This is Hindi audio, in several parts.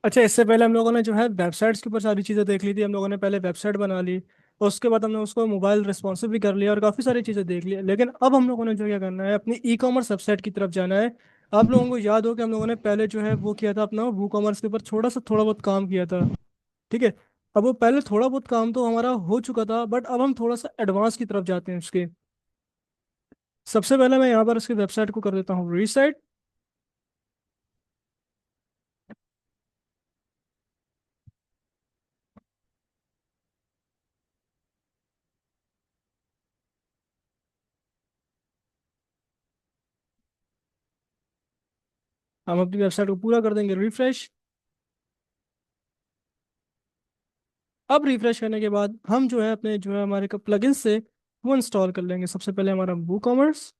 अच्छा, इससे पहले हम लोगों ने जो है वेबसाइट्स के ऊपर सारी चीज़ें देख ली थी। हम लोगों ने पहले वेबसाइट बना ली और उसके बाद हमने उसको मोबाइल रिस्पॉन्सिव भी कर लिया और काफ़ी सारी चीज़ें देख ली। लेकिन अब हम लोगों ने जो क्या करना है, अपनी ई कॉमर्स वेबसाइट की तरफ जाना है। आप लोगों को याद हो कि हम लोगों ने पहले जो है वो किया था, अपना वू कॉमर्स के ऊपर थोड़ा बहुत काम किया था। ठीक है। अब वो पहले थोड़ा बहुत काम तो हमारा हो चुका था, बट अब हम थोड़ा सा एडवांस की तरफ जाते हैं उसके। सबसे पहले मैं यहाँ पर उसकी वेबसाइट को कर देता हूँ रीसेट। हम अपनी वेबसाइट को पूरा कर देंगे रिफ्रेश। अब रिफ्रेश करने के बाद हम जो है अपने जो है हमारे प्लगइन से वो इंस्टॉल कर लेंगे। सबसे पहले हमारा वू कॉमर्स।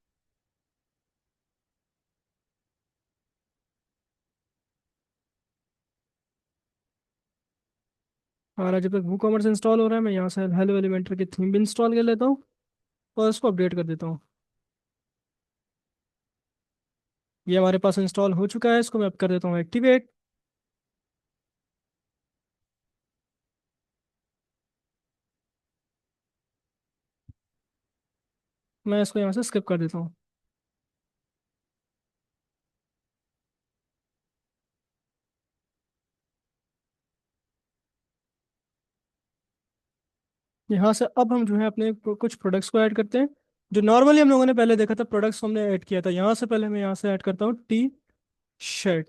हमारा जब तक वू कॉमर्स इंस्टॉल हो रहा है, मैं यहाँ से हेलो एलिमेंटर की थीम भी इंस्टॉल कर लेता हूँ और इसको अपडेट कर देता हूँ। ये हमारे पास इंस्टॉल हो चुका है, इसको मैं अब कर देता हूँ एक्टिवेट। मैं इसको यहाँ से स्किप कर देता हूँ। यहाँ से अब हम जो है अपने कुछ प्रोडक्ट्स को ऐड करते हैं। जो नॉर्मली हम लोगों ने पहले देखा था प्रोडक्ट्स हमने ऐड किया था, यहाँ से पहले मैं यहाँ से ऐड करता हूँ टी शर्ट।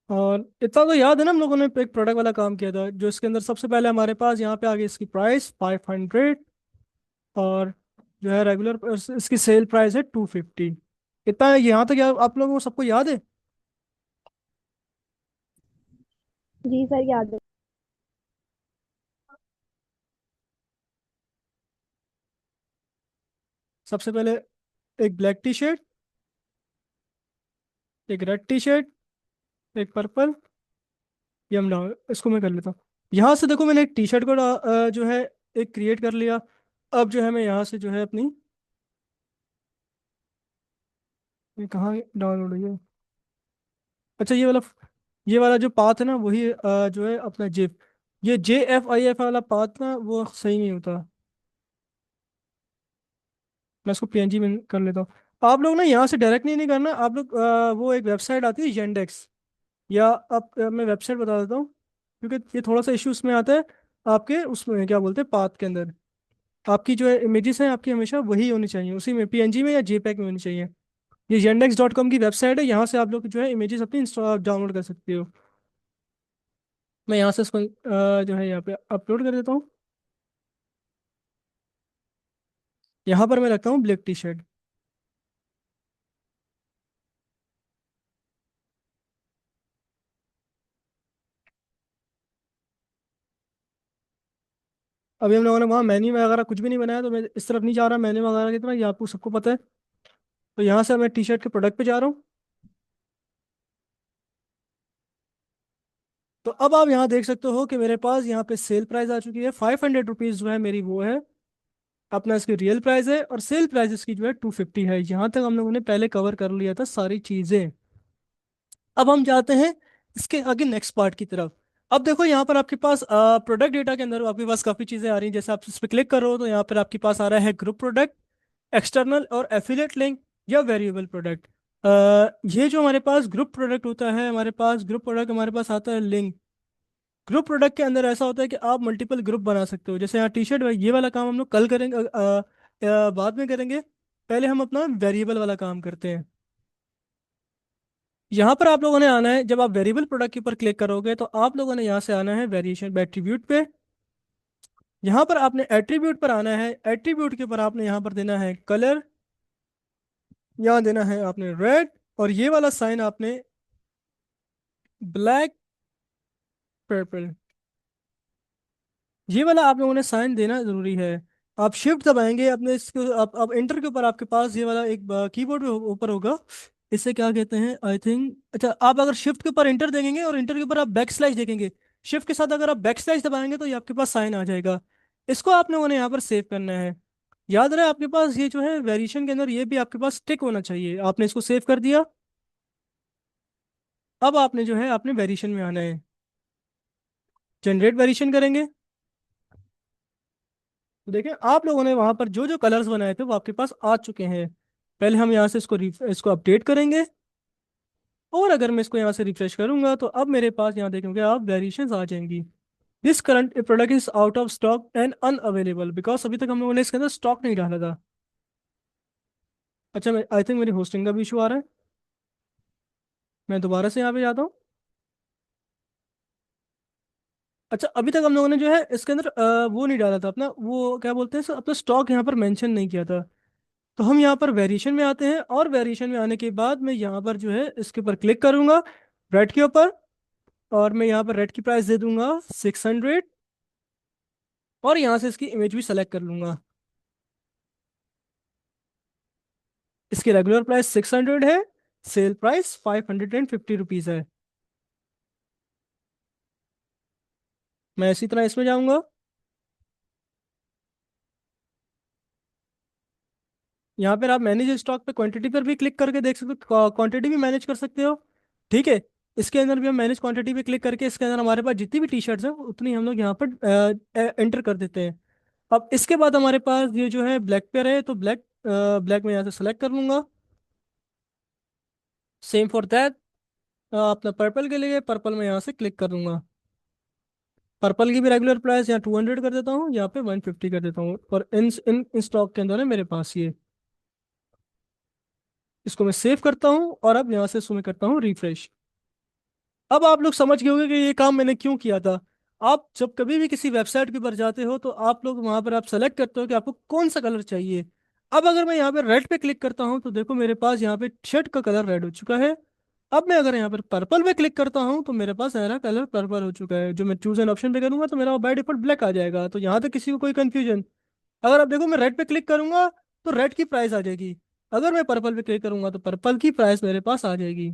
और इतना तो याद है ना, हम लोगों ने एक प्रोडक्ट वाला काम किया था जो इसके अंदर सबसे पहले हमारे पास यहाँ पे आ गई इसकी प्राइस 500। और जो है रेगुलर इसकी सेल प्राइस है 250। इतना यहाँ तक आप लोगों को सबको याद है? जी सर, याद है। सबसे पहले एक ब्लैक टी शर्ट, एक रेड टी शर्ट, एक पर्पल, ये हम डाउन इसको मैं कर लेता हूँ। यहाँ से देखो मैंने एक टी शर्ट को जो है एक क्रिएट कर लिया। अब जो है मैं यहाँ से जो है अपनी, ये कहाँ डाउनलोड हुई है? अच्छा, ये वाला जो पाथ है ना, वही जो है अपना जिप, ये JFIF वाला पाथ ना वो सही नहीं होता। मैं इसको PNG में कर लेता हूँ। आप लोग ना यहाँ से डायरेक्ट नहीं करना, आप लोग वो एक वेबसाइट आती है Yandex, या आप मैं वेबसाइट बता देता हूँ, क्योंकि ये थोड़ा सा इशू उसमें आता है। आपके उसमें क्या बोलते हैं पाथ के अंदर आपकी जो है इमेजेस हैं आपकी हमेशा वही होनी चाहिए, उसी में PNG में या JPEG में होनी चाहिए। ये yandex.com की वेबसाइट है, यहाँ से आप लोग जो है इमेजेस अपनी इंस्टॉल डाउनलोड कर सकते हो। मैं यहाँ से इसको जो है यहाँ पे अपलोड कर देता हूँ। यहाँ पर मैं रखता हूँ ब्लैक टी शर्ट। अभी हम लोगों ने वहाँ मेन्यू वगैरह कुछ भी नहीं बनाया, तो मैं इस तरफ नहीं जा रहा मेन्यू वगैरह की तरफ, ये आपको सबको पता है। तो यहाँ से मैं टी शर्ट के प्रोडक्ट पे जा रहा हूँ। तो अब आप यहाँ देख सकते हो कि मेरे पास यहाँ पे सेल प्राइस आ चुकी है 500 रुपीज़, जो है मेरी वो है अपना इसकी रियल प्राइस है, और सेल प्राइस इसकी जो है 250 है। यहाँ तक हम लोगों ने पहले कवर कर लिया था सारी चीज़ें। अब हम जाते हैं इसके आगे नेक्स्ट पार्ट की तरफ। अब देखो यहाँ पर आपके पास प्रोडक्ट डेटा के अंदर आपके पास काफ़ी चीज़ें आ रही हैं। जैसे आप इस पर क्लिक करो तो यहाँ पर आपके पास आ रहा है ग्रुप प्रोडक्ट, एक्सटर्नल और एफिलिएट लिंक, या वेरिएबल प्रोडक्ट। ये जो हमारे पास ग्रुप प्रोडक्ट होता है, हमारे पास ग्रुप प्रोडक्ट हमारे पास आता है लिंक। ग्रुप प्रोडक्ट के अंदर ऐसा होता है कि आप मल्टीपल ग्रुप बना सकते हो। जैसे यहाँ टी शर्ट, ये वाला काम हम लोग कल करेंगे, बाद में करेंगे। पहले हम अपना वेरिएबल वाला काम करते हैं। यहाँ पर आप लोगों ने आना है, जब आप वेरिएबल प्रोडक्ट के ऊपर क्लिक करोगे तो आप लोगों ने यहाँ से आना है वेरिएशन एट्रीब्यूट पे। यहाँ पर आपने एट्रीब्यूट पर आना है, एट्रीब्यूट के ऊपर आपने यहाँ पर देना है कलर, यहाँ देना है आपने रेड, और ये वाला साइन आपने ब्लैक पर्पल, ये वाला आप लोगों ने साइन देना जरूरी है। आप शिफ्ट दबाएंगे अपने इसको, आप इंटर के ऊपर आपके पास ये वाला एक कीबोर्ड पे ऊपर होगा, इसे क्या कहते हैं आई थिंक। अच्छा, आप अगर शिफ्ट के ऊपर इंटर देखेंगे और इंटर के ऊपर आप बैक स्लैश देखेंगे, शिफ्ट के साथ अगर आप बैक स्लैश दबाएंगे तो ये आपके पास साइन आ जाएगा। इसको आप लोगों ने यहाँ पर सेव करना है। याद रहे आपके पास ये जो है वेरिएशन के अंदर ये भी आपके पास टिक होना चाहिए। आपने इसको सेव कर दिया। अब आपने जो है आपने वेरिएशन में आना है, जनरेट वेरिएशन करेंगे। तो देखें आप लोगों ने वहां पर जो जो कलर्स बनाए थे वो आपके पास आ चुके हैं। पहले हम यहाँ से इसको अपडेट करेंगे। और अगर मैं इसको यहाँ से रिफ्रेश करूंगा तो अब मेरे पास यहाँ देखेंगे आप वेरिएशंस आ जाएंगी। This current product is out of stock and unavailable, because अभी तक हम लोगों ने इसके अंदर स्टॉक नहीं डाला था। अच्छा, मैं आई थिंक मेरी होस्टिंग का भी इशू आ रहा है। मैं दोबारा से यहाँ पे जाता हूँ। अच्छा, अभी तक हम लोगों ने जो है इसके अंदर वो नहीं डाला था अपना, वो क्या बोलते हैं सर, अपना स्टॉक यहाँ पर मेंशन नहीं किया था। तो हम यहाँ पर वेरिएशन में आते हैं, और वेरिएशन में आने के बाद मैं यहाँ पर जो है इसके ऊपर क्लिक करूंगा, रेड के ऊपर। और मैं यहाँ पर रेड की प्राइस दे दूंगा 600। और यहाँ से इसकी इमेज भी सेलेक्ट कर लूंगा। इसकी रेगुलर प्राइस 600 है, सेल प्राइस 550 रुपीज़ है। मैं इसी तरह इसमें जाऊंगा। यहाँ पर आप मैनेज स्टॉक पे क्वांटिटी पर भी क्लिक करके देख सकते हो, क्वांटिटी भी मैनेज कर सकते हो। ठीक है। इसके अंदर भी हम मैनेज क्वांटिटी पे क्लिक करके इसके अंदर हमारे पास जितनी भी टी शर्ट्स हैं उतनी हम लोग यहाँ पर एंटर कर देते हैं। अब इसके बाद हमारे पास ये जो है ब्लैक पेयर है, तो ब्लैक ब्लैक में यहाँ से सेलेक्ट कर लूंगा। सेम फॉर दैट, अपना पर्पल के लिए पर्पल में यहाँ से क्लिक कर दूंगा। पर्पल की भी रेगुलर प्राइस यहाँ 200 कर देता हूँ, यहाँ पे 150 कर देता हूँ, और इन स्टॉक के अंदर है मेरे पास ये। इसको मैं सेव करता हूँ और अब यहाँ से इसको मैं करता हूँ रिफ्रेश। अब आप लोग समझ गए होंगे कि ये काम मैंने क्यों किया था। आप जब कभी भी किसी वेबसाइट के ऊपर जाते हो तो आप लोग वहां पर आप सेलेक्ट करते हो कि आपको कौन सा कलर चाहिए। अब अगर मैं यहाँ पे रेड पे क्लिक करता हूँ तो देखो मेरे पास यहाँ पे शर्ट का कलर रेड हो चुका है। अब मैं अगर यहाँ पर पर्पल पे क्लिक करता हूँ तो मेरे पास मेरा कलर पर्पल हो चुका है। जो मैं चूज एन ऑप्शन पे करूंगा तो मेरा बाय डिफॉल्ट ब्लैक आ जाएगा, तो यहाँ तक किसी को कोई कंफ्यूजन। अगर आप देखो मैं रेड पे क्लिक करूंगा तो रेड की प्राइस आ जाएगी। अगर मैं पर्पल पे क्लिक करूंगा तो पर्पल की प्राइस मेरे पास आ जाएगी।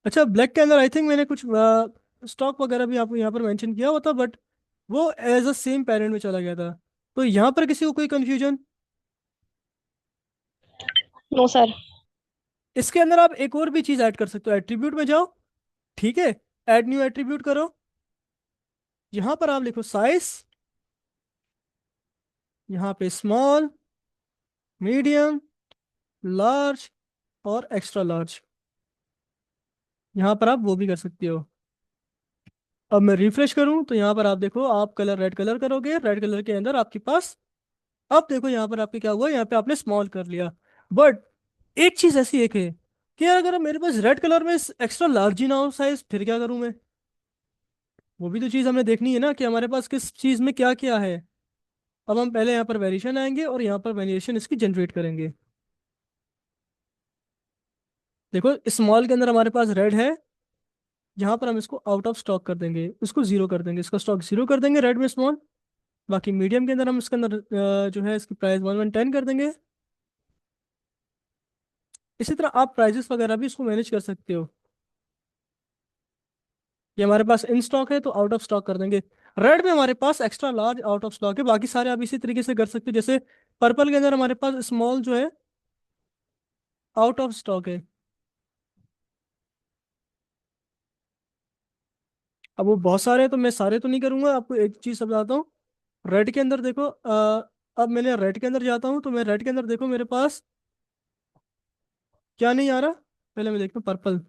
अच्छा, ब्लैक के अंदर आई थिंक मैंने कुछ स्टॉक वगैरह भी आपको यहाँ पर मेंशन किया हुआ था, बट वो एज अ सेम पेरेंट में चला गया था। तो यहाँ पर किसी को कोई कंफ्यूजन? No sir. इसके अंदर आप एक और भी चीज़ ऐड कर सकते हो, एट्रीब्यूट में जाओ। ठीक है। ऐड न्यू एट्रीब्यूट करो। यहाँ पर आप लिखो साइज, यहाँ पे स्मॉल, मीडियम, लार्ज और एक्स्ट्रा लार्ज। यहाँ पर आप वो भी कर सकते हो। अब मैं रिफ्रेश करूँ तो यहाँ पर आप देखो, आप कलर रेड कलर करोगे, रेड कलर के अंदर आपके पास, अब देखो यहाँ पर आपके क्या हुआ, यहाँ पे आपने स्मॉल कर लिया। बट एक चीज ऐसी एक है कि यार अगर मेरे पास रेड कलर में एक्स्ट्रा लार्ज ही ना हो साइज, फिर क्या करूं मैं? वो भी तो चीज हमें देखनी है ना कि हमारे पास किस चीज में क्या क्या है। अब हम पहले यहाँ पर वेरिएशन आएंगे और यहाँ पर वेरिएशन इसकी जनरेट करेंगे। देखो स्मॉल के अंदर हमारे पास रेड है, यहाँ पर हम इसको आउट ऑफ स्टॉक कर देंगे, इसको जीरो कर देंगे, इसका स्टॉक जीरो कर देंगे रेड में स्मॉल। बाकी मीडियम के अंदर हम इसके अंदर जो है इसकी प्राइस 1110 कर देंगे। इसी तरह आप प्राइजेस वगैरह भी इसको मैनेज कर सकते हो। ये हमारे पास इन स्टॉक है तो आउट ऑफ स्टॉक कर देंगे। रेड में हमारे पास extra large out of stock है, बाकी सारे आप इसी तरीके से कर सकते हो। जैसे पर्पल के अंदर हमारे पास स्मॉल जो है आउट ऑफ स्टॉक है। अब वो बहुत सारे हैं तो मैं सारे तो नहीं करूंगा, आपको एक चीज समझाता हूँ। रेड के अंदर देखो, अब मैंने रेड के अंदर जाता हूँ तो मैं रेड के अंदर देखो मेरे पास क्या नहीं आ रहा। पहले मैं देखता हूँ पर्पल।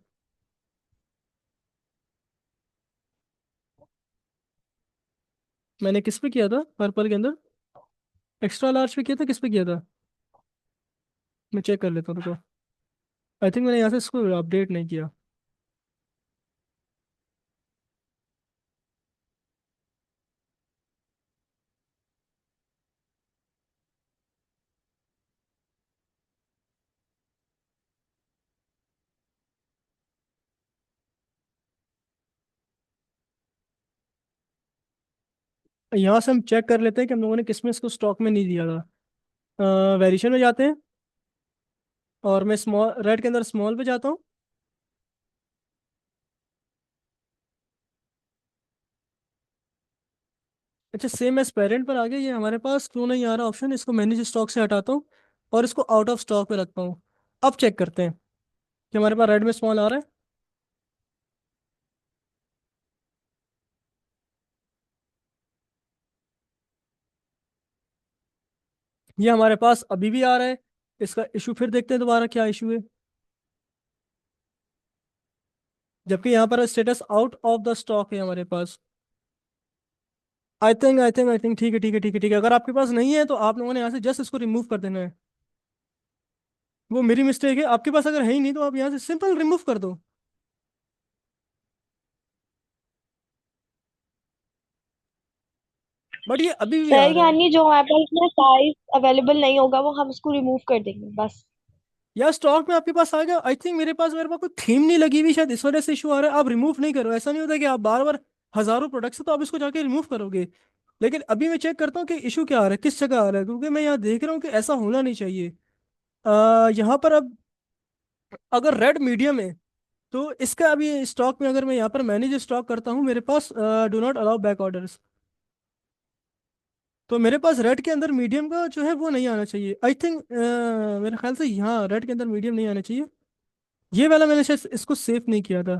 मैंने किस पे किया था पर्पल के अंदर? एक्स्ट्रा लार्ज पे किया था, किस पे किया था? मैं चेक कर लेता हूँ, रुको। आई थिंक मैंने यहाँ से इसको अपडेट नहीं किया। यहाँ से हम चेक कर लेते हैं कि हम लोगों ने किस में इसको स्टॉक में नहीं दिया था। वेरिएशन में जाते हैं और मैं स्मॉल रेड के अंदर स्मॉल पे जाता हूँ। अच्छा, सेम एज पेरेंट पर आ गया, ये हमारे पास क्यों नहीं आ रहा ऑप्शन? इसको मैनेज स्टॉक से हटाता हूँ और इसको आउट ऑफ स्टॉक पे रखता हूँ। अब चेक करते हैं कि हमारे पास रेड में स्मॉल आ रहा है। ये हमारे पास अभी भी आ रहा है। इसका इशू फिर देखते हैं दोबारा क्या इशू है। जबकि यहाँ पर status out of the stock है हमारे पास। आई थिंक ठीक है ठीक है ठीक है ठीक है, अगर आपके पास नहीं है तो आप लोगों ने यहाँ से जस्ट इसको रिमूव कर देना है। वो मेरी मिस्टेक है, आपके पास अगर है ही नहीं तो आप यहाँ से सिंपल रिमूव कर दो। बट ये अभी भी आ सर रहा है। यानी जो हमारे पास में साइज अवेलेबल नहीं होगा वो हम उसको रिमूव कर देंगे बस। या स्टॉक में आपके पास आ गया, आई थिंक मेरे पास कोई थीम नहीं लगी हुई, शायद इस वजह से इशू आ रहा है। आप रिमूव नहीं करो, ऐसा नहीं होता कि आप बार बार हजारों प्रोडक्ट्स है तो आप इसको जाके रिमूव करोगे। लेकिन अभी मैं चेक करता हूँ कि इशू क्या आ रहा है, किस जगह आ रहा है, क्योंकि मैं यहाँ देख रहा हूँ कि ऐसा होना नहीं चाहिए। यहाँ पर अब अगर रेड मीडियम है तो इसका अभी स्टॉक में, अगर मैं यहाँ पर मैनेज स्टॉक करता हूँ, मेरे पास do not allow back orders. तो मेरे पास रेड के अंदर मीडियम का जो है वो नहीं आना चाहिए, आई थिंक। मेरे ख्याल से यहाँ रेड के अंदर मीडियम नहीं आना चाहिए। ये वाला मैंने शायद इसको सेव नहीं किया था।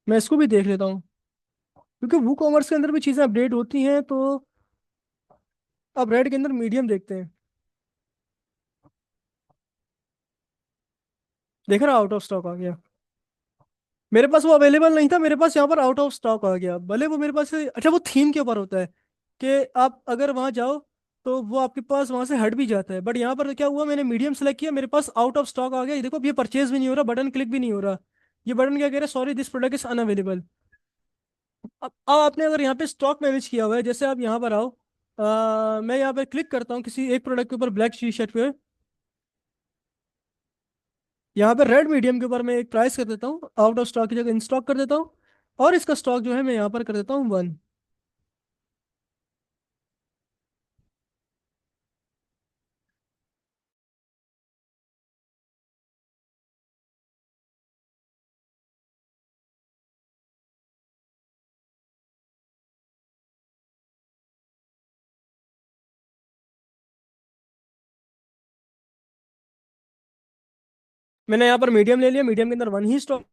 मैं इसको भी देख लेता हूँ, क्योंकि वो कॉमर्स के अंदर भी चीज़ें अपडेट होती हैं। तो अब रेड के अंदर मीडियम देखते हैं। देख रहा, आउट ऑफ स्टॉक आ गया। मेरे पास वो अवेलेबल नहीं था, मेरे पास यहाँ पर आउट ऑफ स्टॉक आ गया। भले वो मेरे पास अच्छा, वो थीम के ऊपर होता है कि आप अगर वहाँ जाओ तो वो आपके पास वहाँ से हट भी जाता है। बट यहाँ पर क्या हुआ, मैंने मीडियम सेलेक्ट किया, मेरे पास आउट ऑफ स्टॉक आ गया। ये देखो, अब ये परचेज भी नहीं हो रहा, बटन क्लिक भी नहीं हो रहा। ये बटन क्या कह रहा है, sorry this product is unavailable. अब आपने अगर यहाँ पे स्टॉक मैनेज किया हुआ है, जैसे आप यहाँ पर आओ, मैं यहाँ पे क्लिक करता हूँ किसी एक प्रोडक्ट के ऊपर, ब्लैक टी शर्ट पे। यहाँ पे रेड मीडियम के ऊपर मैं एक प्राइस कर देता हूँ, आउट ऑफ स्टॉक की जगह इन स्टॉक कर देता हूँ। और इसका स्टॉक जो है मैं यहाँ पर कर देता हूँ 1। मैंने यहाँ पर मीडियम ले लिया, मीडियम के अंदर 1 ही स्टॉक।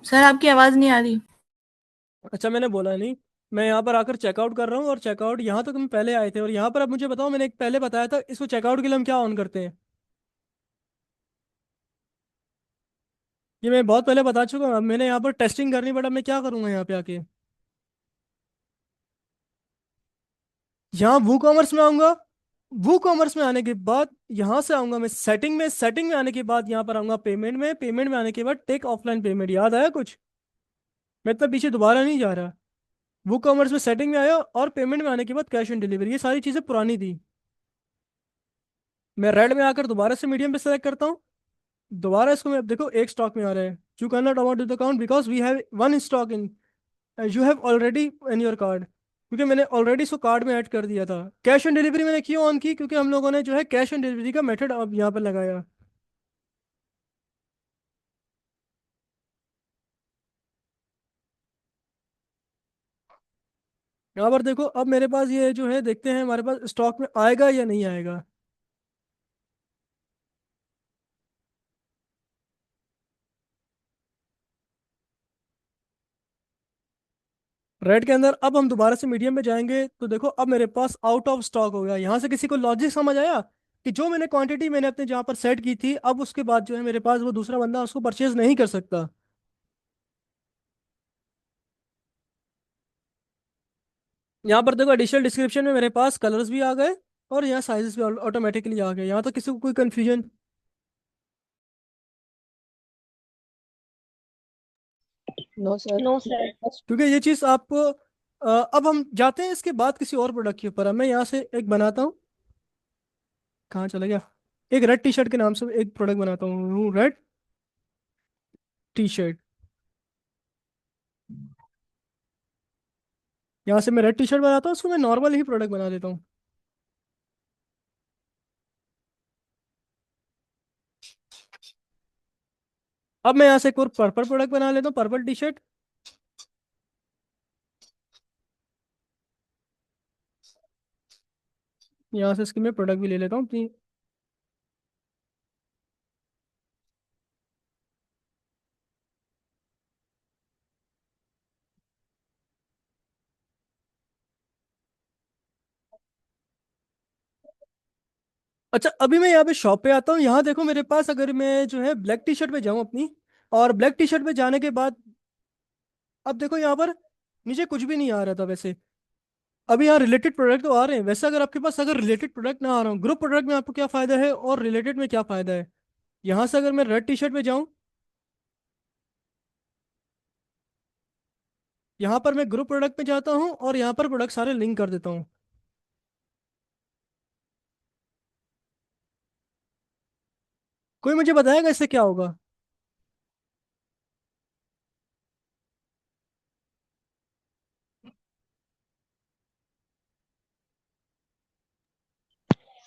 सर आपकी आवाज नहीं आ रही। अच्छा, मैंने बोला नहीं। मैं यहाँ पर आकर चेकआउट कर रहा हूँ, और चेकआउट यहाँ तक हम पहले आए थे। और यहाँ पर अब मुझे बताओ, मैंने एक पहले बताया था इसको चेकआउट के लिए हम क्या ऑन करते हैं। ये मैं बहुत पहले बता चुका हूँ, अब मैंने यहाँ पर टेस्टिंग करनी, बट अब मैं क्या करूँगा यहाँ पे आके। यहाँ वू कॉमर्स में आऊंगा। वू कॉमर्स में आने के बाद यहाँ से आऊंगा मैं सेटिंग में, सेटिंग में आने के बाद यहाँ पर आऊंगा पेमेंट में, पेमेंट में आने के बाद टेक ऑफलाइन पेमेंट। याद आया कुछ? मैं इतना पीछे दोबारा नहीं जा रहा। वो कॉमर्स में सेटिंग में आया, और पेमेंट में आने के बाद कैश ऑन डिलीवरी। ये सारी चीज़ें पुरानी थी। मैं रेड में आकर दोबारा से मीडियम पे सेलेक्ट करता हूँ। दोबारा इसको मैं, अब देखो एक स्टॉक में आ रहा है। You can not amount to the account because we have 1 stock in, you have already in your card. क्योंकि मैंने ऑलरेडी इसको कार्ड में ऐड कर दिया था। कैश ऑन डिलीवरी मैंने क्यों ऑन की, क्योंकि हम लोगों ने जो है कैश ऑन डिलीवरी का मेथड अब यहाँ पर लगाया। यहाँ पर देखो, अब मेरे पास ये जो है, देखते हैं हमारे पास स्टॉक में आएगा या नहीं आएगा। रेड के अंदर अब हम दोबारा से मीडियम में जाएंगे तो देखो, अब मेरे पास आउट ऑफ स्टॉक हो गया। यहाँ से किसी को लॉजिक समझ आया कि जो मैंने क्वांटिटी मैंने अपने जहाँ पर सेट की थी, अब उसके बाद जो है मेरे पास वो दूसरा बंदा उसको परचेज नहीं कर सकता। यहाँ पर देखो, एडिशनल डिस्क्रिप्शन में मेरे पास कलर्स भी आ गए, और यहाँ साइजेस भी ऑटोमेटिकली आ गए। यहाँ तक किसी को कोई confusion? No sir. No sir. क्योंकि ये चीज़ आपको अब हम जाते हैं इसके बाद किसी और प्रोडक्ट के ऊपर। अब मैं यहाँ से एक बनाता हूँ, कहाँ चला गया, एक रेड टी शर्ट के नाम से एक प्रोडक्ट बनाता हूँ, रेड टी शर्ट। यहाँ से मैं रेड टी शर्ट बनाता हूँ, उसको मैं नॉर्मल ही प्रोडक्ट बना देता हूँ। अब मैं यहाँ से एक और पर्पल प्रोडक्ट बना लेता हूँ, पर्पल टी शर्ट। यहाँ से इसकी मैं प्रोडक्ट भी ले लेता हूँ अपनी। अच्छा, अभी मैं यहाँ पे शॉप पे आता हूँ। यहाँ देखो मेरे पास, अगर मैं जो है ब्लैक टी शर्ट पे जाऊँ अपनी, और ब्लैक टी शर्ट पे जाने के बाद अब देखो यहाँ पर नीचे कुछ भी नहीं आ रहा था वैसे। अभी यहाँ रिलेटेड प्रोडक्ट तो आ रहे हैं वैसे। अगर आपके पास अगर रिलेटेड प्रोडक्ट ना आ रहा हूँ, ग्रुप प्रोडक्ट में आपको क्या फायदा है और रिलेटेड में क्या फायदा है? यहाँ से अगर मैं रेड टी शर्ट पे जाऊँ, यहाँ पर मैं ग्रुप प्रोडक्ट में जाता हूँ और यहाँ पर प्रोडक्ट सारे लिंक कर देता हूँ। कोई मुझे बताएगा इससे क्या होगा?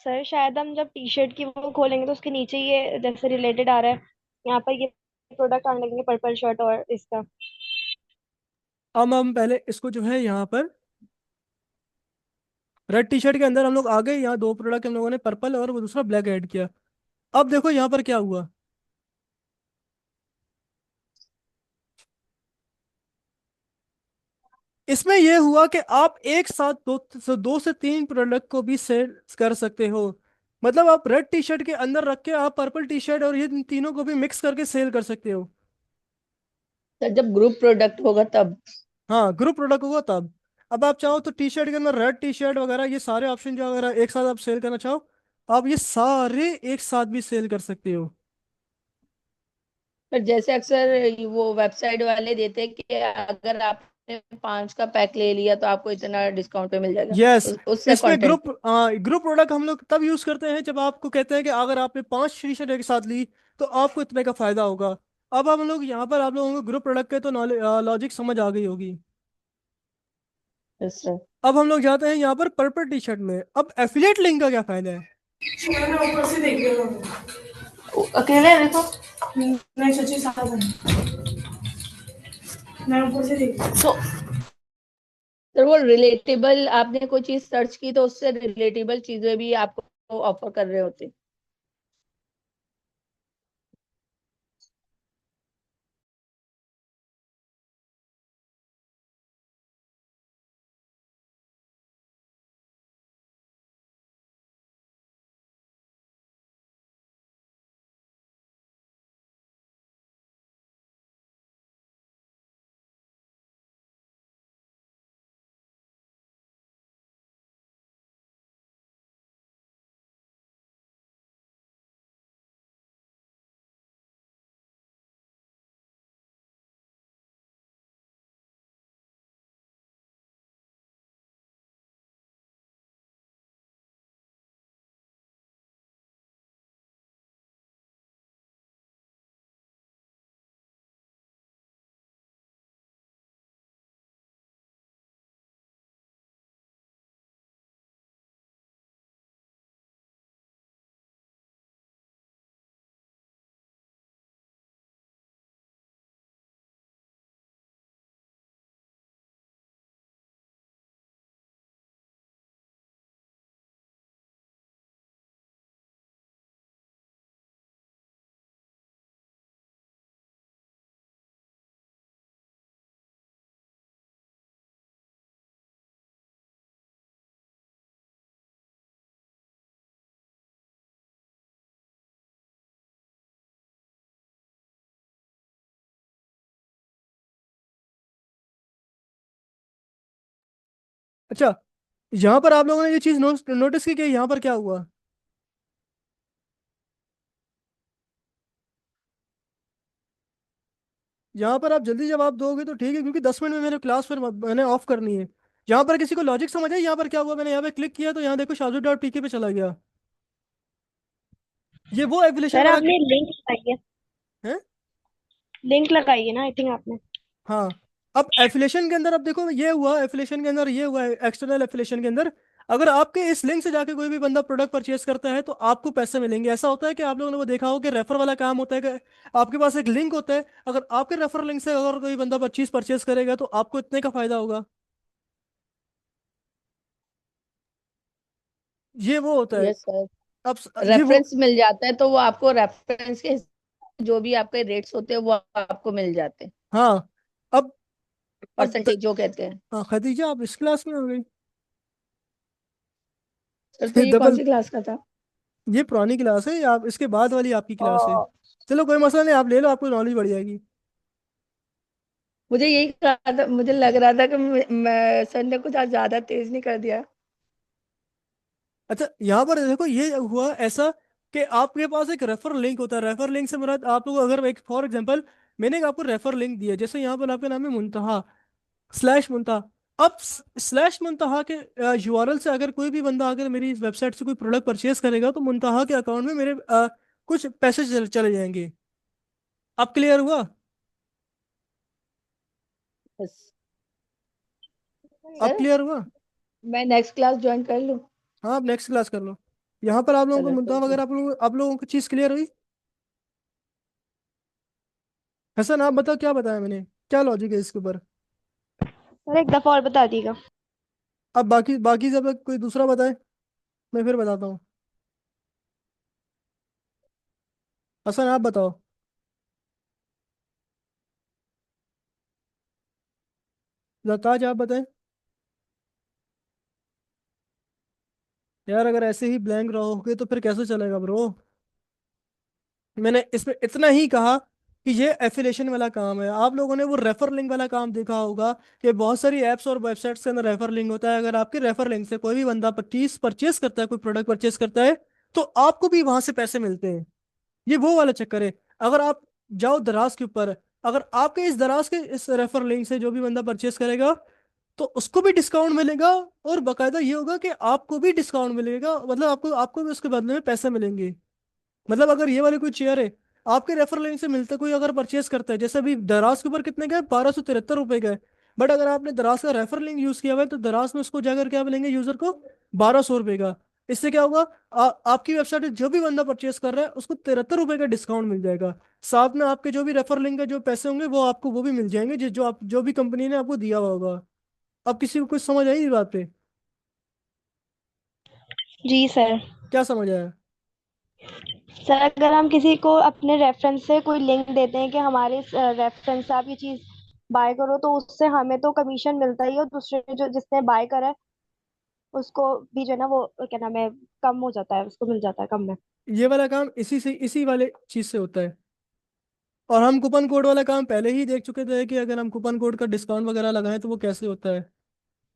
सर शायद हम जब टी शर्ट की वो खोलेंगे तो उसके नीचे ये जैसे रिलेटेड आ रहा है, यहाँ पर ये प्रोडक्ट आने लगेंगे, पर्पल शर्ट और इसका। अब हम पहले इसको जो है यहाँ पर रेड टी शर्ट के अंदर हम लोग आ गए। यहाँ दो प्रोडक्ट हम लोगों ने पर्पल और वो दूसरा ब्लैक ऐड किया। अब देखो यहाँ पर क्या हुआ। इसमें यह हुआ कि आप एक साथ दो से तीन प्रोडक्ट को भी सेल कर सकते हो। मतलब आप रेड टी शर्ट के अंदर रख के आप पर्पल टी शर्ट और ये तीनों को भी मिक्स करके सेल कर सकते हो। सर जब ग्रुप प्रोडक्ट होगा तब। हाँ, ग्रुप प्रोडक्ट होगा तब। अब आप चाहो तो टी शर्ट के अंदर रेड टी शर्ट वगैरह ये सारे ऑप्शन जो अगर एक साथ आप सेल करना चाहो, आप ये सारे एक साथ भी सेल कर सकते हो। पर जैसे अक्सर वो वेबसाइट वाले देते हैं कि अगर आपने 5 का पैक ले लिया तो आपको इतना डिस्काउंट पे मिल जाएगा। यस। उससे इसमें कंटेंट। ग्रुप प्रोडक्ट हम लोग तब यूज करते हैं जब आपको कहते हैं कि अगर आपने 5 टी शर्ट एक साथ ली तो आपको इतने का फायदा होगा। अब हम लोग यहाँ पर आप लोगों को ग्रुप प्रोडक्ट के तो लॉजिक समझ आ गई होगी। Yes sir. अब हम लोग जाते हैं यहाँ पर पर्पल टी शर्ट में। अब एफिलिएट लिंक का क्या फायदा है? मैंने ऊपर से देख लिया था। अकेले है देखो। नहीं सच्ची साथ है। मैं ऊपर से देख लिया। सर वो रिलेटेबल आपने कोई चीज सर्च की तो उससे रिलेटेबल चीजें भी आपको ऑफर कर रहे होते। अच्छा, यहाँ पर आप लोगों ने ये चीज नोटिस की कि यहाँ पर क्या हुआ। यहाँ पर आप जल्दी जवाब दोगे तो ठीक है, क्योंकि 10 मिनट में मेरे क्लास फिर मैंने ऑफ करनी है। यहाँ पर किसी को लॉजिक समझ है यहाँ पर क्या हुआ? मैंने यहाँ पे क्लिक किया तो यहाँ देखो शाजू डॉट पीके पे चला गया। ये वो एफिलेशन सर वाला आपने लिंक लगाई है, है। लिंक लगाई है ना आई थिंक आपने। हाँ। अब एफिलेशन के अंदर अब देखो ये हुआ, एफिलेशन के अंदर ये हुआ, एक्सटर्नल एफिलेशन के अंदर अगर आपके इस लिंक से जाके कोई भी बंदा प्रोडक्ट परचेज करता है तो आपको पैसे मिलेंगे। ऐसा होता है कि आप लोगों ने वो देखा हो कि रेफर वाला काम होता है कि आपके पास एक लिंक होता है, अगर आपके रेफर लिंक से अगर कोई बंदा चीज परचेज करेगा तो आपको इतने का फायदा होगा। ये वो होता है। यस सर, अब ये वो, रेफरेंस मिल जाता है तो वो आपको रेफरेंस के जो भी आपके रेट्स होते हैं वो आपको मिल जाते हैं, हाँ। अब अब परसेंटेज जो कहते हैं। हाँ खदीजा, आप इस क्लास में हो गई। सर तो ये कौन डबल, सी क्लास का था? ये पुरानी क्लास है, आप इसके बाद वाली आपकी क्लास है। ओ, चलो कोई मसला नहीं, आप ले लो, आपको नॉलेज बढ़ जाएगी। मुझे यही कहा था, मुझे लग रहा था कि सर ने कुछ आज ज्यादा तेज नहीं कर दिया। अच्छा यहाँ पर देखो, ये हुआ ऐसा कि आपके पास एक रेफर लिंक होता है। रेफर लिंक से मुराद आप लोग, अगर एक फॉर एग्जांपल मैंने एक आपको रेफर लिंक दिया, जैसे यहाँ पर आपका नाम है मुंतहा, स्लैश मुंतहा। अब स्लैश मुंतहा के यूआरएल से अगर कोई भी बंदा अगर मेरी इस वेबसाइट से कोई प्रोडक्ट परचेज करेगा तो मुंतहा के अकाउंट में मेरे कुछ पैसे चले जाएंगे। अब क्लियर हुआ? बस अब सर, क्लियर हुआ? मैं नेक्स्ट क्लास ज्वाइन कर लूँ? हाँ, आप नेक्स्ट क्लास कर लो। यहाँ पर आप लोगों को चलो मुद्दा ठीक है। वगैरह आप लोगों को चीज़ क्लियर हुई? हसन आप बताओ, क्या बताया मैंने, क्या लॉजिक है इसके ऊपर? सर एक दफा और बता दीजिएगा। अब बाकी बाकी जब तक कोई दूसरा बताए, मैं फिर बताता हूँ। हसन आप बताओ। जताज आप बताएं। यार अगर ऐसे ही ब्लैंक रहोगे तो फिर कैसे चलेगा ब्रो? मैंने इसमें इतना ही कहा कि ये एफिलेशन वाला काम है। आप लोगों ने वो रेफर लिंक वाला काम देखा होगा कि बहुत सारी ऐप्स और वेबसाइट्स के अंदर रेफर लिंक होता है। अगर आपके रेफर लिंक से कोई भी बंदा पच्चीस परचेस करता है, कोई प्रोडक्ट परचेस करता है, तो आपको भी वहां से पैसे मिलते हैं। ये वो वाला चक्कर है। अगर आप जाओ दराज के ऊपर, अगर आपके इस दराज के इस रेफर लिंक से जो भी बंदा परचेस करेगा तो उसको भी डिस्काउंट मिलेगा, और बकायदा ये होगा कि आपको भी डिस्काउंट मिलेगा, मतलब आपको आपको भी उसके बदले में पैसे मिलेंगे। मतलब अगर ये वाली कोई चेयर है, आपके रेफर लिंक से मिलता, कोई अगर परचेस करता है, जैसे अभी दराज के ऊपर कितने का है, 1273 रुपए का है। बट अगर आपने दराज का रेफर लिंक यूज किया हुआ है तो दराज में उसको जाकर क्या मिलेंगे यूजर को, 1200 रुपए का। इससे क्या होगा, आपकी वेबसाइट पे जो भी बंदा परचेस कर रहा है उसको 73 रुपए का डिस्काउंट मिल जाएगा। साथ में आपके जो भी रेफर लिंक का जो पैसे होंगे वो आपको वो भी मिल जाएंगे, जो भी कंपनी ने आपको दिया हुआ होगा। अब किसी को कुछ समझ आई इस बात पे? जी सर। क्या समझ आया? सर अगर हम किसी को अपने रेफरेंस से कोई लिंक देते हैं कि हमारे रेफरेंस से आप ये चीज बाय करो, तो उससे हमें तो कमीशन मिलता ही है, और दूसरे जो जिसने बाय करा है उसको भी जो है ना वो क्या नाम है, कम हो जाता है, उसको मिल जाता है कम में। ये वाला काम इसी वाले चीज से होता है। और हम कूपन कोड वाला काम पहले ही देख चुके थे कि अगर हम कूपन कोड का डिस्काउंट वगैरह लगाएं तो वो कैसे होता है।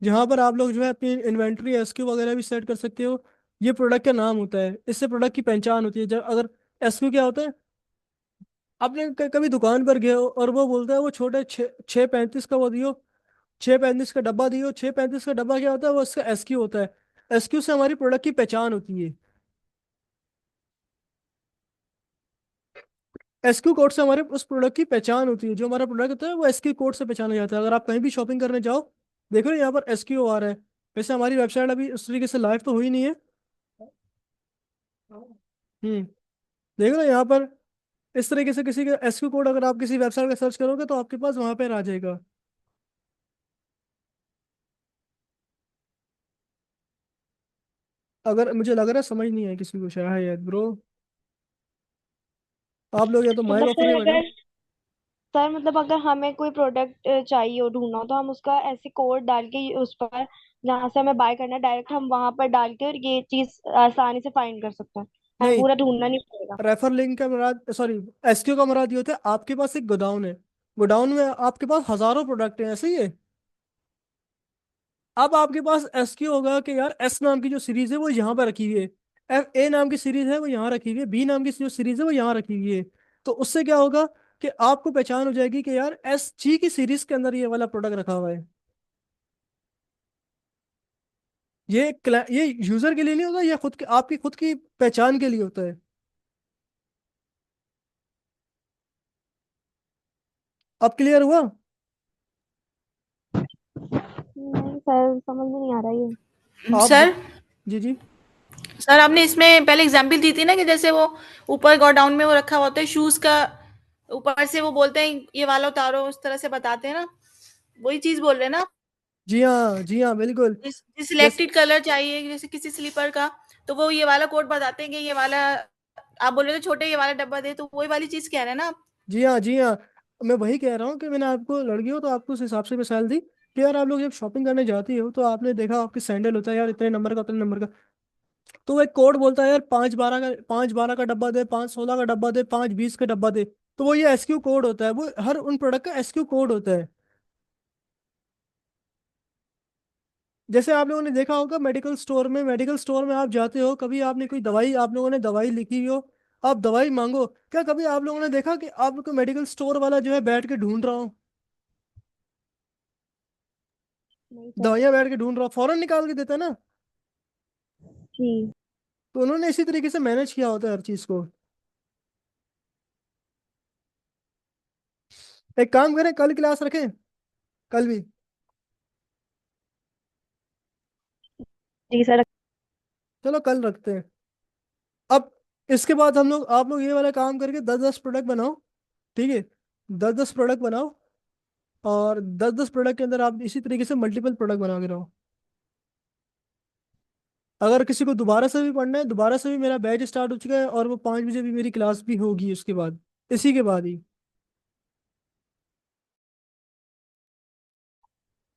जहाँ पर आप लोग जो है अपनी इन्वेंट्री एसक्यू वगैरह भी सेट कर सकते हो। ये प्रोडक्ट का नाम होता है, इससे प्रोडक्ट की पहचान होती है। जब अगर एसक्यू क्या होता है, आपने कभी दुकान पर गए हो और वो बोलता है वो छोटे 6 6 35 का वो दियो, 6 35 का डब्बा दियो। 6 35 का डब्बा क्या होता है, वो इसका एसक्यू होता है। एसक्यू से हमारी प्रोडक्ट की पहचान होती है। एसक्यू कोड से हमारे उस प्रोडक्ट की पहचान होती है। जो हमारा प्रोडक्ट होता है वो एसक्यू कोड से पहचाना जाता है। अगर आप कहीं भी शॉपिंग करने जाओ, देखो ना यहाँ पर एसक्यू आ रहा है। वैसे हमारी वेबसाइट अभी उस तरीके से लाइव तो हुई नहीं है। देखो ना यहाँ पर इस तरीके से किसी का एसक्यू कोड अगर आप किसी वेबसाइट का सर्च करोगे तो आपके पास वहां पर आ जाएगा। अगर मुझे लग रहा है समझ नहीं है किसी को शायद ब्रो। आप लोग या तो माइक मतलब ऑफ करके सर बैठो। अगर सर मतलब अगर हमें कोई प्रोडक्ट चाहिए हो, ढूंढना हो, तो हम उसका ऐसे कोड डाल के उस पर जहाँ से हमें बाय करना है डायरेक्ट हम वहां पर डाल के और ये चीज आसानी से फाइंड कर सकते हैं, हमें नहीं, पूरा ढूंढना नहीं पड़ेगा। रेफर लिंक का मुराद, सॉरी, एसक्यू का मुराद ये होता है आपके पास एक गोडाउन है। गोडाउन में आपके पास हजारों प्रोडक्ट हैं, ऐसे ही है। अब आपके पास एस क्यू होगा कि यार एस नाम की जो सीरीज है वो यहाँ पर रखी हुई है, एफ ए नाम की सीरीज है वो यहाँ रखी हुई है, बी नाम की जो सीरीज है वो यहाँ रखी हुई है। तो उससे क्या होगा कि आपको पहचान हो जाएगी कि यार एस जी की सीरीज के अंदर ये वाला प्रोडक्ट रखा हुआ है। ये यूजर के लिए नहीं होता, ये खुद के आपकी खुद की पहचान के लिए होता है। अब क्लियर हुआ? नहीं सर समझ में नहीं आ रहा ये। आप सर जी जी। सर आपने इसमें पहले एग्जांपल दी थी ना कि जैसे वो ऊपर गोडाउन में वो रखा हुआ होता है शूज का, ऊपर से वो बोलते हैं ये वाला उतारो, उस तरह से बताते हैं ना, वही चीज बोल रहे हैं ना आप? जी हाँ, जी हाँ, बिल्कुल। जिस जैसे सिलेक्टेड कलर चाहिए जैसे किसी स्लीपर का, तो वो ये वाला कोड बताते हैं कि ये वाला, आप बोल रहे थे छोटे ये वाला डब्बा दे, तो वही वाली चीज कह रहे हैं ना आप? जी हाँ, जी हाँ। मैं वही कह रहा हूँ कि मैंने आपको, लड़की हो तो आपको उस हिसाब से मिसाल दी कि यार आप लोग जब शॉपिंग करने जाती हो तो आपने देखा आपकी सैंडल होता है यार इतने नंबर का, उतने नंबर का, तो वो एक कोड बोलता है यार 5/12 का डब्बा दे, 5/16 का डब्बा दे, 5/20 का डब्बा दे। तो वो ये एसक्यू कोड होता है, वो हर उन प्रोडक्ट का एसक्यू कोड होता है। जैसे आप लोगों ने देखा होगा मेडिकल स्टोर में आप जाते हो, कभी आपने कोई दवाई, आप लोगों ने दवाई लिखी हो, आप दवाई मांगो, क्या कभी आप लोगों ने देखा कि आपको मेडिकल स्टोर वाला जो है बैठ के ढूंढ रहा हो, नहीं सर। दवाइयां बैठ के ढूंढ रहा हो, फौरन निकाल के देता है ना। जी। तो उन्होंने इसी तरीके से मैनेज किया होता है हर चीज को। एक काम करें, कल क्लास रखें, कल भी। जी सर। चलो कल रखते हैं। अब इसके बाद आप लोग ये वाला काम करके 10-10 प्रोडक्ट बनाओ, ठीक है? 10-10 प्रोडक्ट बनाओ, और 10-10 प्रोडक्ट के अंदर आप इसी तरीके से मल्टीपल प्रोडक्ट बना के रहो। अगर किसी को दोबारा से भी पढ़ना है, दोबारा से भी मेरा बैच स्टार्ट हो चुका है, और वो 5 बजे भी मेरी क्लास भी होगी उसके बाद, इसी के बाद ही।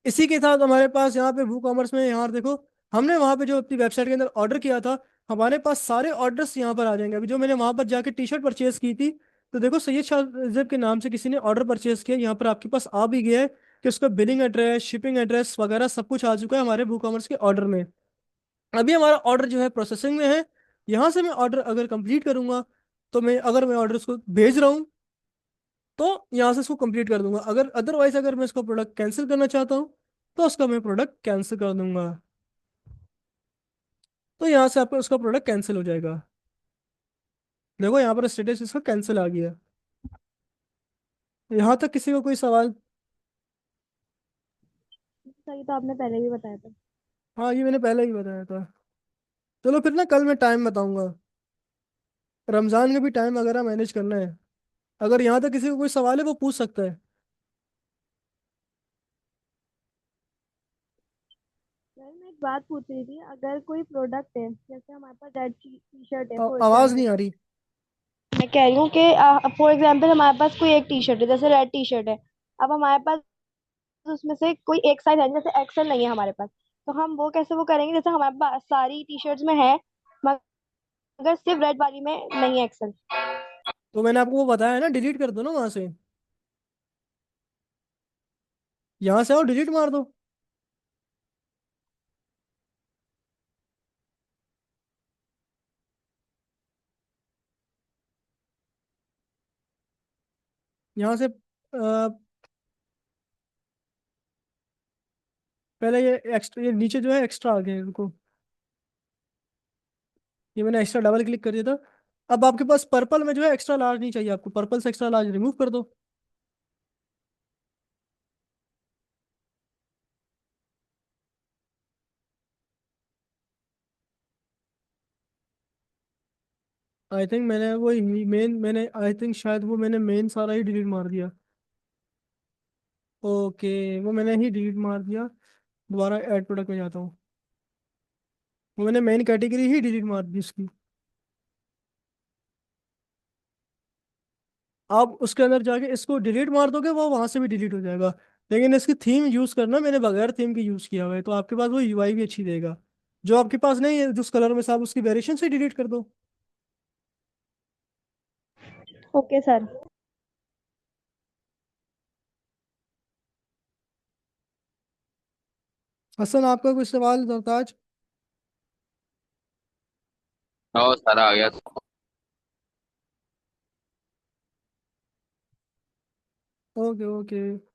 इसी के साथ हमारे पास यहाँ पे वू कॉमर्स में, यहाँ देखो, हमने वहाँ पे जो अपनी वेबसाइट के अंदर ऑर्डर किया था, हमारे पास सारे ऑर्डर्स यहाँ पर आ जाएंगे। अभी जो मैंने वहाँ पर जाके टी शर्ट परचेज की थी, तो देखो सैयद शाह जेब के नाम से किसी ने ऑर्डर परचेज किया, यहाँ पर आपके पास आ भी गया है कि उसका बिलिंग एड्रेस, शिपिंग एड्रेस वगैरह सब कुछ आ चुका है हमारे वू कॉमर्स के ऑर्डर में। अभी हमारा ऑर्डर जो है प्रोसेसिंग में है। यहाँ से मैं ऑर्डर अगर कंप्लीट करूंगा, तो मैं ऑर्डर उसको भेज रहा हूँ, तो यहाँ से इसको कंप्लीट कर दूंगा। अगर अदरवाइज अगर मैं इसको प्रोडक्ट कैंसिल करना चाहता हूँ, तो उसका मैं प्रोडक्ट कैंसिल कर दूंगा। तो यहाँ से आपका उसका प्रोडक्ट कैंसिल हो जाएगा। देखो यहाँ पर स्टेटस इसका कैंसिल आ गया। यहाँ तक किसी को कोई सवाल? सर ये तो आपने पहले भी बताया था। हाँ, ये मैंने पहले ही बताया था। चलो फिर ना, कल मैं टाइम बताऊंगा, रमजान का भी टाइम वगैरह मैनेज करना है। अगर यहाँ तक किसी को कोई सवाल है वो पूछ सकता है। सर मैं एक बात पूछ रही थी, अगर कोई प्रोडक्ट है, जैसे हमारे पास रेड टी शर्ट है फॉर आवाज एग्जाम्पल। नहीं आ रही। मैं कह रही हूँ कि फॉर एग्जाम्पल हमारे पास कोई एक टी शर्ट है, जैसे रेड टी शर्ट है। अब हमारे पास उसमें से कोई एक साइज है, जैसे एक्सेल नहीं है हमारे पास। तो हम वो कैसे वो करेंगे, जैसे हमारे पास सारी टी शर्ट्स में है, मगर सिर्फ रेड वाली में नहीं है एक्सेल। तो मैंने आपको वो बताया है ना, डिलीट कर दो ना वहां से, यहाँ से आओ डिलीट मार दो। यहाँ से पहले ये एक्स्ट्रा, ये नीचे जो है एक्स्ट्रा आ गया है, रुको, ये मैंने एक्स्ट्रा डबल क्लिक कर दिया था। अब आपके पास पर्पल में जो है एक्स्ट्रा लार्ज नहीं चाहिए आपको, पर्पल से एक्स्ट्रा लार्ज रिमूव कर दो। आई थिंक मैंने वो मेन, मैंने आई थिंक शायद वो मैंने मेन सारा ही डिलीट मार दिया। ओके, वो मैंने ही डिलीट मार दिया। दोबारा ऐड प्रोडक्ट में जाता हूँ, वो मैंने मेन कैटेगरी ही डिलीट मार दी उसकी। आप उसके अंदर जाके इसको डिलीट मार दोगे, वो वहां से भी डिलीट हो जाएगा। लेकिन इसकी थीम यूज करना, मैंने बगैर थीम के यूज किया हुआ है, तो आपके पास वो यूआई भी अच्छी देगा। जो आपके पास नहीं है जिस कलर में, साहब उसकी वेरिएशन से डिलीट कर दो। Okay sir. हसन, आपका कोई सवाल सरताज? ओ सारा आ गया। Okay, okay.